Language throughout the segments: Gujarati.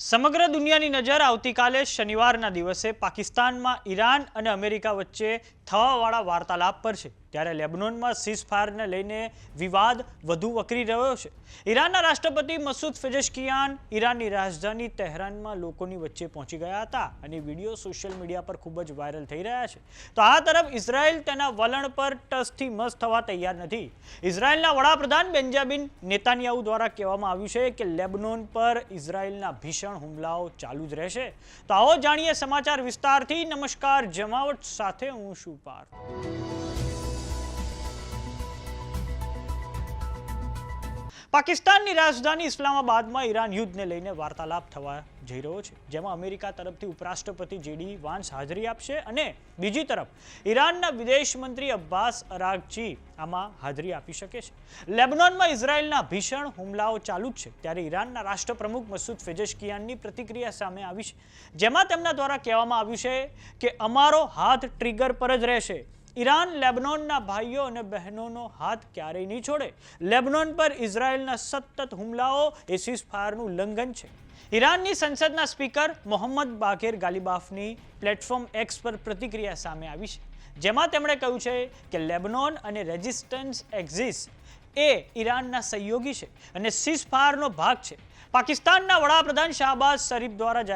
સમગ્ર દુનિયાની નજર આવતીકાલે શનિવારના દિવસે પાકિસ્તાનમાં ઈરાન અને અમેરિકા વચ્ચે થવાવાળા વાર્તાલાપ પર છે। ત્યારે લેબનોનમાં સીઝફાયરને લઈને વિવાદ વધુ વકરી રહ્યો છે। ઈરાનના રાષ્ટ્રપતિ મસૂદ પેઝેશ્કિયાન ઈરાનની રાજધાની તહેરાનમાં લોકોની વચ્ચે પહોંચી ગયા હતા અને વિડીયો સોશિયલ મીડિયા પર ખૂબ જ વાયરલ થઈ રહ્યા છે। તો આ તરફ ઇઝરાયલ તેના વલણ પર ટસથી મસ થવા તૈયાર નથી। ઇઝરાયલના વડાપ્રધાન બેન્જામિન નેતાન્યાહુ દ્વારા કહેવામાં આવ્યું છે કે લેબનોન પર ઇઝરાયલના ભીષણ હુમલાઓ ચાલુ જ રહેશે। તો આવો જાણીએ સમાચાર વિસ્તારથી। નમસ્કાર, જમાવટ સાથે હું છું પાર્થ। પાકિસ્તાનની રાજધાની ઇસ્લામાબાદમાં ઈરાન યુદ્ધને લઈને વાર્તાલાપ થવા જઈ રહ્યો છે, જેમાં અમેરિકા તરફથી ઉપરાષ્ટ્રપતિ જેડી વાન્સ હાજરી આપશે અને બીજી તરફ ઈરાનના વિદેશ મંત્રી અબ્બાસ અરાગચી આમાં હાજરી આપી શકે છે। લેબનોનમાં ઇઝરાયલના ભીષણ હુમલાઓ ચાલુ જ છે, ત્યારે ઈરાનના રાષ્ટ્રપ્રમુખ મસૂદ પેઝેશ્કિયાનની પ્રતિક્રિયા સામે આવી છે, જેમાં તેમના દ્વારા કહેવામાં આવ્યું છે કે અમારો હાથ ટ્રિગર પર જ રહેશે। ઈરાન લેબનોનના ભાઈઓ અને બહેનોનો હાથ ક્યારેય નહીં છોડે। લેબનોન પર ઇઝરાયલના સતત હુમલાઓ એ સીઝફાયરનું ઉલ્લંઘન છે। ઈરાનની સંસદના સ્પીકર મોહમ્મદ બાઘેર ગાલિબાફની પ્લેટફોર્મ એક્સ પર પ્રતિક્રિયા સામે આવી છે, જેમાં તેમણે કહ્યું છે કે લેબનોન અને રેઝિસ્ટન્સ એક્સિસ એ ઈરાનના સહયોગી છે અને સીઝફાયરનો ભાગ છે। પાકિસ્તાનના વડાપ્રધાન શાહબાઝ શરીફ દ્વારા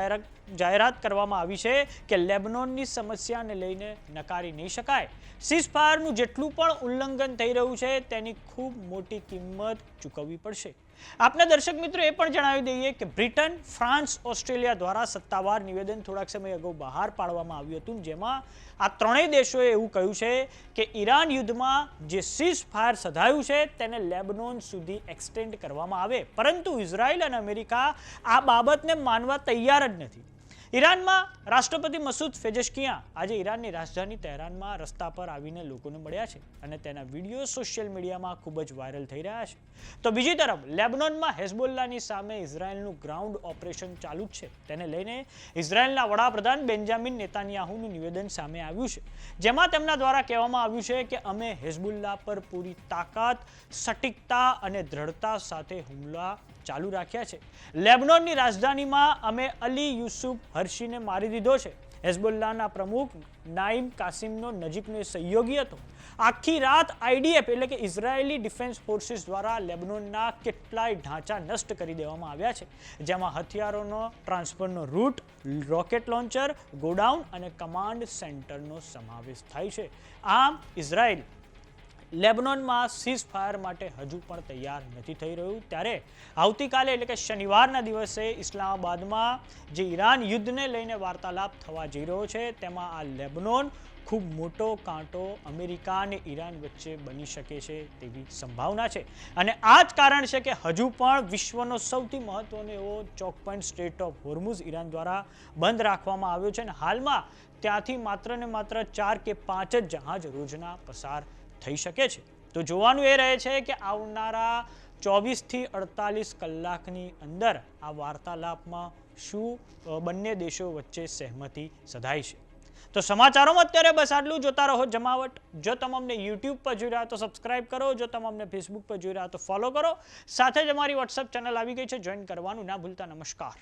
જાહેરાત કરવામાં આવી છે કે લેબનોનની સમસ્યાને લઈને નકારી નહીં શકાય। સીઝફાયરનું જેટલું પણ ઉલ્લંઘન થઈ રહ્યું છે તેની ખૂબ મોટી કિંમત ચૂકવવી પડશે। આપને દર્શક મિત્રો એ પણ જણાવી દઈએ કે બ્રિટન, ફ્રાન્સ, ઓસ્ટ્રેલિયા દ્વારા સત્તાવાર નિવેદન થોડાક સમય અગાઉ બહાર પાડવામાં આવ્યું હતું, જેમાં આ ત્રણેય દેશોએ એવું કહ્યું છે કે ઈરાન યુદ્ધમાં જે સીઝફાયર સધાયું છે તેને લેબનોન સુધી એક્સટેન્ડ કરવામાં આવે, પરંતુ ઇઝરાયલ અને અમેરિકા આ બાબતને માનવા તૈયાર જ નથી। ઈરાનમાં રાષ્ટ્રપતિ મસૂદ પેઝેશ્કિયાન આજે ઈરાનની રાજધાની તહેરાનમાં રસ્તા પર આવીને લોકોને મળ્યા છે અને તેના વિડીયો સોશિયલ મીડિયામાં ખૂબ જ વાયરલ થઈ રહ્યા છે। તો બીજી તરફ લેબનોનમાં હેઝબોલ્લાની સામે ઇઝરાયલનું ગ્રાઉન્ડ ઓપરેશન ચાલુ જ છે, તેને લઈને ઇઝરાયલના વડાપ્રધાન બેન્જામિન નેતાન્યાહુનું નિવેદન સામે આવ્યું છે, જેમાં તેમના દ્વારા કહેવામાં આવ્યું છે કે અમે હેઝબોલ્લા પર પૂરી તાકાત, સટીકતા અને દ્રઢતા સાથે હુમલા ચાલુ રાખ્યા છે। લેબનોનની રાજધાનીમાં અમે અલી યુસુફ હર્શીને મારી દીધો છે। હેઝબોલ્લાના પ્રમુખ નાઈમ કાસિમનો નજીકનો સહયોગી હતો। આખી રાત આઈડીએફ એટલે કે ઇઝરાયેલી ડિફેન્સ ફોર્સિસ દ્વારા લેબનોનના કેટલાય ઢાંચા નષ્ટ કરી દેવામાં આવ્યા છે, જેમાં હથિયારોનો ટ્રાન્સફરનો રૂટ, રોકેટ લોન્ચર, ગોડાઉન અને કમાન્ડ સેન્ટરનો સમાવેશ થાય છે। આમ ઇઝરાયલ લેબનોનમાં સીઝફાયર માટે હજુ પણ તૈયાર નથી થઈ રહ્યું। ત્યારે આવતીકાલે એટલે કે શનિવારના દિવસે ઇસ્લામાબાદમાં જે ઈરાન યુદ્ધને લઈને વાર્તાલાપ થવા જઈ રહ્યો છે, તેમાં આ લેબનોન ખૂબ મોટો કાંટો અમેરિકા અને ઈરાન વચ્ચે બની શકે છે તેવી સંભાવના છે અને આ જ કારણ છે કે હજુ પણ વિશ્વનો સૌથી મહત્વનો એવો ચોક પોઈન્ટ સ્ટ્રેટ ઓફ હોર્મુઝ ઈરાન દ્વારા બંધ રાખવામાં આવ્યો છે અને હાલમાં ત્યાંથી માત્ર ને માત્ર 4 કે 5 જ જહાજ રોજના પસાર થઈ શકે છે। તો જોવાનું એ રહે છે કે આવનારા 24 થી 48 કલાકની અંદર આ વાર્તાલાપમાં શું બંને દેશો વચ્ચે સહેમતિ સધાય છે। તો સમાચારોમાં અત્યારે બસ આટલું। જોતા રહો જમાવટ। જો તમે અમને યુટ્યુબ પર જોઈ રહ્યા તો સબસ્ક્રાઇબ કરો, જો તમે અમને ફેસબુક પર જોઈ રહ્યા તો ફોલો કરો, સાથે જ અમારી વોટ્સએપ ચેનલ આવી ગઈ છે, જોઈન કરવાનું ના ભૂલતા। નમસ્કાર।